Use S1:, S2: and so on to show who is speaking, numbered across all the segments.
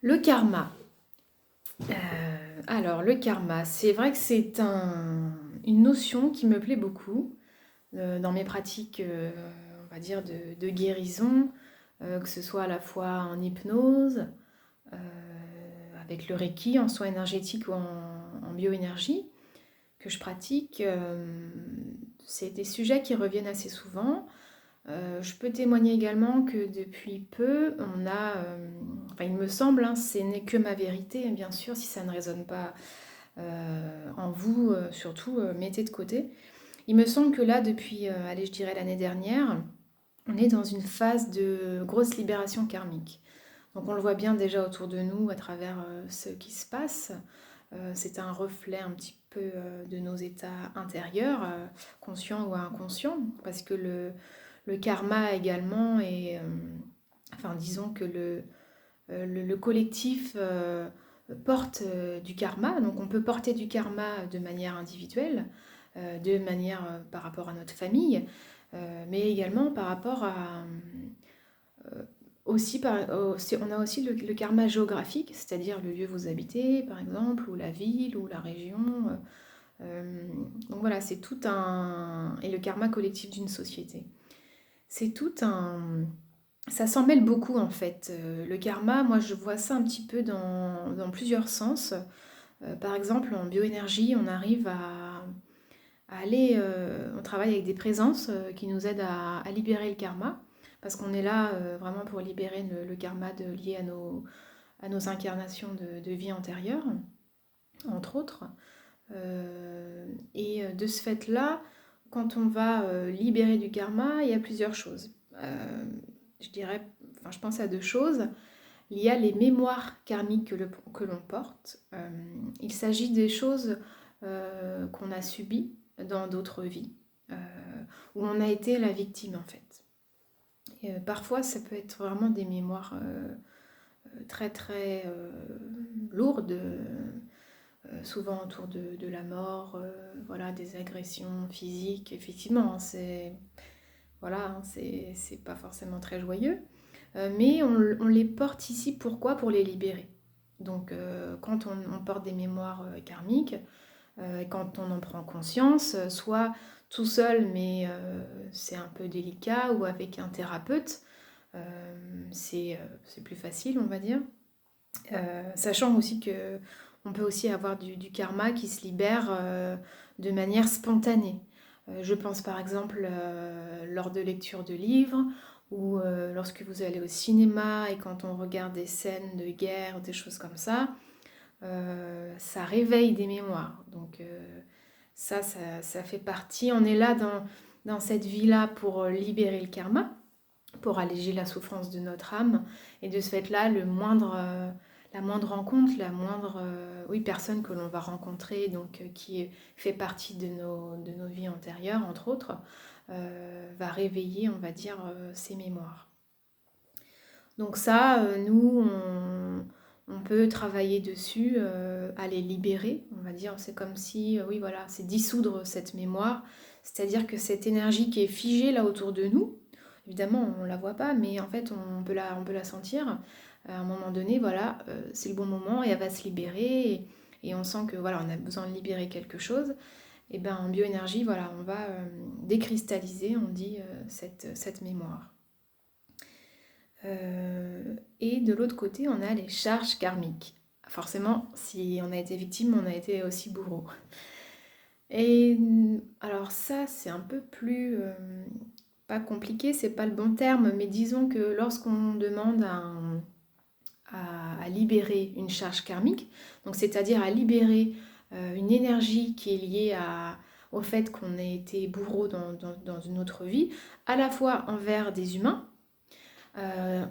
S1: Le karma. Le karma, c'est vrai que une notion qui me plaît beaucoup dans mes pratiques, on va dire, de guérison, que ce soit à la fois en hypnose, euh, avec le Reiki, en soins énergétiques ou en bioénergie, que je pratique. C'est des sujets qui reviennent assez souvent. Je peux témoigner également que depuis peu, enfin il me semble, hein, ce n'est que ma vérité, bien sûr, si ça ne résonne pas en vous, surtout, mettez de côté. Il me semble que là, depuis, allez, je dirais l'année dernière, on est dans une phase de grosse libération karmique. Donc on le voit bien déjà autour de nous à travers ce qui se passe. C'est un reflet un petit peu de nos états intérieurs, conscients ou inconscients, parce que le karma également est, enfin disons que le collectif porte du karma, donc on peut porter du karma de manière individuelle, de manière par rapport à notre famille, mais également par rapport à on a aussi le karma géographique, c'est-à-dire le lieu où vous habitez, par exemple, ou la ville, ou la région. Donc voilà, c'est tout un... Et le karma collectif d'une société. C'est tout un... Ça s'en mêle beaucoup en fait. Le karma, moi je vois ça un petit peu dans plusieurs sens. Par exemple, en bioénergie, on arrive à aller... on travaille avec des présences qui nous aident à libérer le karma. Parce qu'on est là vraiment pour libérer le karma lié à nos incarnations de vie antérieure, entre autres. Et de ce fait-là, quand on va libérer du karma, il y a plusieurs choses. Je dirais, enfin, je pense à deux choses. Il y a les mémoires karmiques que l'on porte. Il s'agit des choses qu'on a subies dans d'autres vies, euh, où on a été la victime en fait. Et, parfois, ça peut être vraiment des mémoires très très lourdes, souvent autour de la mort, voilà, des agressions physiques. Effectivement, hein, voilà, hein, c'est pas forcément très joyeux. Mais on les porte ici, pourquoi? Pour les libérer. Donc quand on porte des mémoires karmiques, quand on en prend conscience, soit tout seul, mais c'est un peu délicat, ou avec un thérapeute, c'est plus facile, on va dire. Sachant aussi que on peut aussi avoir du karma qui se libère de manière spontanée. Je pense par exemple lors de lecture de livres ou lorsque vous allez au cinéma et quand on regarde des scènes de guerre, des choses comme ça, ça réveille des mémoires. Donc ça fait partie. On est là dans cette vie-là pour libérer le karma, pour alléger la souffrance de notre âme. Et de ce fait-là, la moindre rencontre, la moindre oui, personne que l'on va rencontrer, donc qui fait partie de nos vies antérieures, entre autres, va réveiller, on va dire, ces mémoires. Donc ça, on peut travailler dessus, à les libérer, on va dire. C'est comme si, oui, voilà, c'est dissoudre cette mémoire. C'est-à-dire que cette énergie qui est figée là autour de nous, évidemment, on ne la voit pas, mais en fait, on peut la sentir. À un moment donné, voilà, c'est le bon moment et elle va se libérer. Et on sent que, voilà, on a besoin de libérer quelque chose. Et bien, en bioénergie, voilà, on va décristalliser, on dit, cette mémoire. Et de l'autre côté, on a les charges karmiques. Forcément, si on a été victime, on a été aussi bourreau. Et alors ça, c'est un peu plus, pas compliqué, c'est pas le bon terme, mais disons que lorsqu'on demande à libérer une charge karmique, donc c'est-à-dire à libérer une énergie qui est liée au fait qu'on ait été bourreau dans une autre vie, à la fois envers des humains,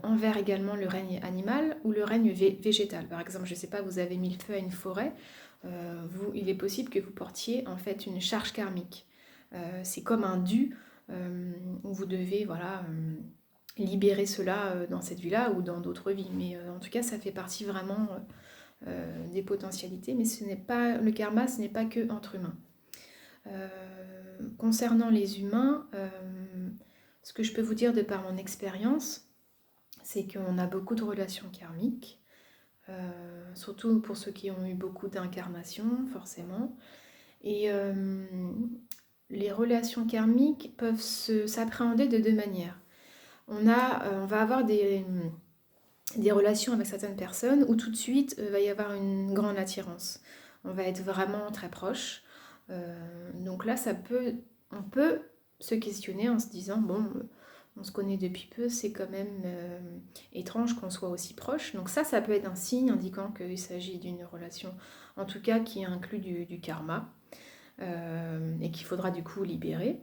S1: envers également le règne animal ou le règne végétal. Par exemple, je ne sais pas, vous avez mis le feu à une forêt, il est possible que vous portiez en fait une charge karmique. C'est comme un dû où vous devez voilà, libérer cela dans cette vie-là ou dans d'autres vies. Mais en tout cas, ça fait partie vraiment des potentialités. Mais ce n'est pas le karma, ce n'est pas que entre humains. Euh, Concernant les humains, ce que je peux vous dire de par mon expérience, c'est qu'on a beaucoup de relations karmiques. surtout pour ceux qui ont eu beaucoup d'incarnations, forcément. Et les relations karmiques peuvent s'appréhender de deux manières. On va avoir des relations avec certaines personnes où tout de suite va y avoir une grande attirance. On va être vraiment très proche. Donc là, on peut se questionner en se disant, bon, on se connaît depuis peu, c'est quand même étrange qu'on soit aussi proche. Donc ça peut être un signe indiquant qu'il s'agit d'une relation, en tout cas qui inclut du karma, et qu'il faudra du coup libérer.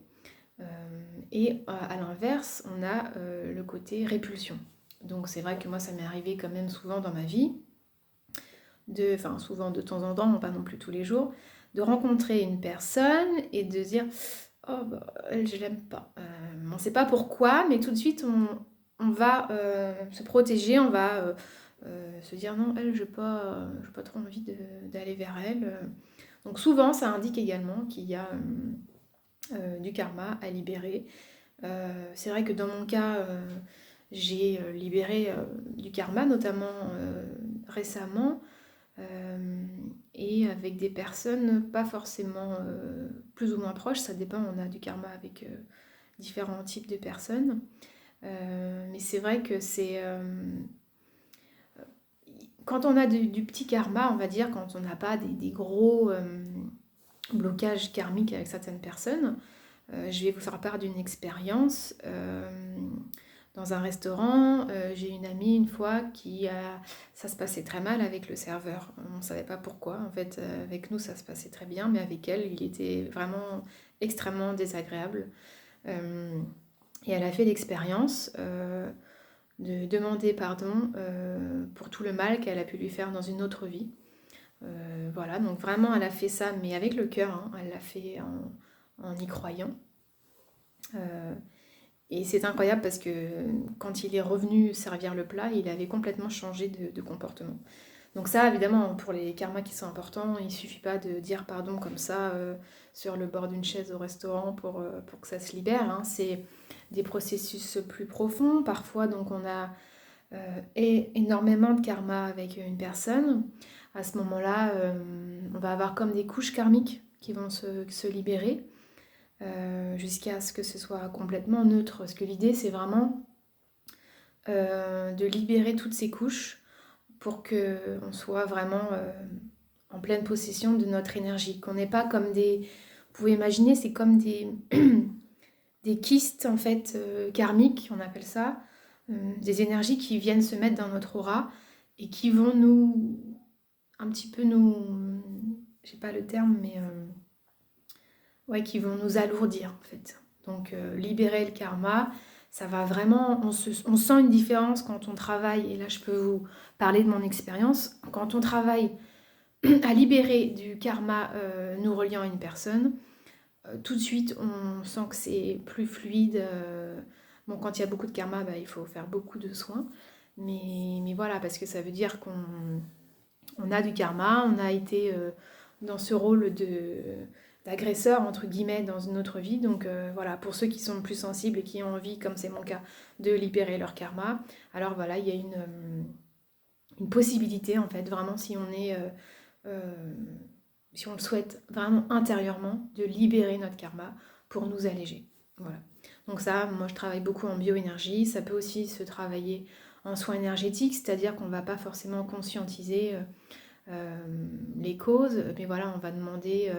S1: Et à l'inverse, on a le côté répulsion. Donc c'est vrai que moi, ça m'est arrivé quand même souvent dans ma vie, enfin souvent de temps en temps, pas non plus tous les jours, de rencontrer une personne et de dire oh bah, elle, je l'aime pas. On ne sait pas pourquoi, mais tout de suite on va se protéger, on va se dire non, elle, je n'ai pas trop envie d'aller vers elle. Donc souvent, ça indique également qu'il y a du karma à libérer. C'est vrai que dans mon cas, j'ai libéré du karma, notamment récemment, et avec des personnes pas forcément plus ou moins proches, ça dépend, on a du karma avec différents types de personnes. Mais c'est vrai que quand on a du petit karma, on va dire, quand on n'a pas des gros blocages karmiques avec certaines personnes, je vais vous faire part d'une expérience. Dans un restaurant, j'ai une amie une fois ça se passait très mal avec le serveur. On ne savait pas pourquoi. En fait, avec nous, ça se passait très bien, mais avec elle, il était vraiment extrêmement désagréable. Et elle a fait l'expérience de demander pardon pour tout le mal qu'elle a pu lui faire dans une autre vie. Voilà, donc vraiment, elle a fait ça, mais avec le cœur, hein. Elle l'a fait en y croyant. Et c'est incroyable parce que quand il est revenu servir le plat, il avait complètement changé de comportement. Donc ça, évidemment, pour les karmas qui sont importants, il ne suffit pas de dire pardon comme ça sur le bord d'une chaise au restaurant pour que ça se libère, hein. C'est des processus plus profonds. Parfois, donc, on a énormément de karma avec une personne. À ce moment-là, on va avoir comme des couches karmiques qui vont se libérer. Jusqu'à ce que ce soit complètement neutre. Parce que l'idée, c'est vraiment de libérer toutes ces couches pour qu'on soit vraiment en pleine possession de notre énergie. Qu'on n'ait pas comme Vous pouvez imaginer, c'est comme des kystes, en fait, karmiques, on appelle ça. Des énergies qui viennent se mettre dans notre aura et qui vont un petit peu je sais pas le terme, mais ouais, qui vont nous alourdir en fait. Donc libérer le karma, ça va vraiment, on sent une différence quand on travaille, et là je peux vous parler de mon expérience, quand on travaille à libérer du karma nous reliant à une personne, tout de suite on sent que c'est plus fluide. Bon, quand il y a beaucoup de karma, il faut faire beaucoup de soins, mais voilà, parce que ça veut dire qu'on a du karma, on a été dans ce rôle d'agresseur, entre guillemets, dans une autre vie. Donc voilà, pour ceux qui sont plus sensibles et qui ont envie, comme c'est mon cas, de libérer leur karma, alors voilà, il y a une possibilité, en fait, vraiment, si on le souhaite vraiment intérieurement, de libérer notre karma pour nous alléger. Voilà. Donc ça, moi je travaille beaucoup en bioénergie, ça peut aussi se travailler en soins énergétiques, c'est-à-dire qu'on ne va pas forcément conscientiser les causes, mais voilà, on va demander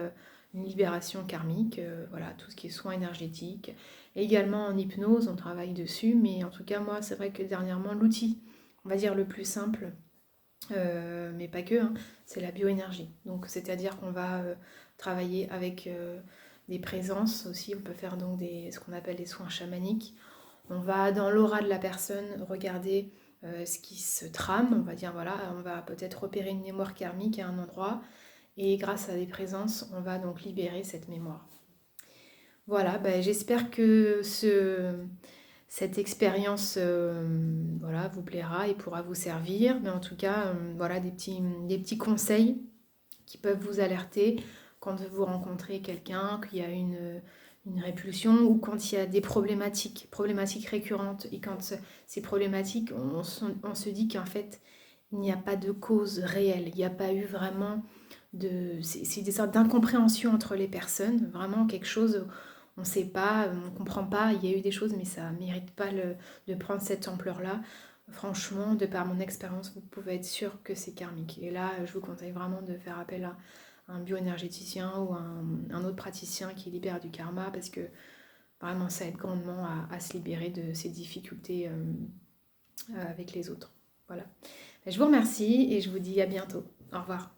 S1: une libération karmique, voilà, tout ce qui est soins énergétiques. Également en hypnose, on travaille dessus, mais en tout cas, moi, c'est vrai que dernièrement, l'outil, on va dire le plus simple, mais pas que, hein, c'est la bioénergie. Donc, c'est-à-dire qu'on va travailler avec des présences aussi, on peut faire donc ce qu'on appelle des soins chamaniques. On va dans l'aura de la personne regarder ce qui se trame, on va dire voilà, on va peut-être repérer une mémoire karmique à un endroit et grâce à des présences, on va donc libérer cette mémoire. Voilà, j'espère que cette expérience voilà, vous plaira et pourra vous servir, mais en tout cas, voilà des petits conseils qui peuvent vous alerter quand vous rencontrez quelqu'un, qu'il y a une répulsion ou quand il y a des problématiques récurrentes. Et quand ces problématiques, on se dit qu'en fait, il n'y a pas de cause réelle, il n'y a pas eu vraiment c'est des sortes d'incompréhension entre les personnes, vraiment quelque chose, on ne sait pas, on ne comprend pas, il y a eu des choses, mais ça ne mérite pas de prendre cette ampleur-là. Franchement, de par mon expérience, vous pouvez être sûr que c'est karmique. Et là, je vous conseille vraiment de faire appel à un bioénergéticien ou un autre praticien qui libère du karma, parce que vraiment, ça aide grandement à se libérer de ces difficultés avec les autres. Voilà. Je vous remercie et je vous dis à bientôt. Au revoir.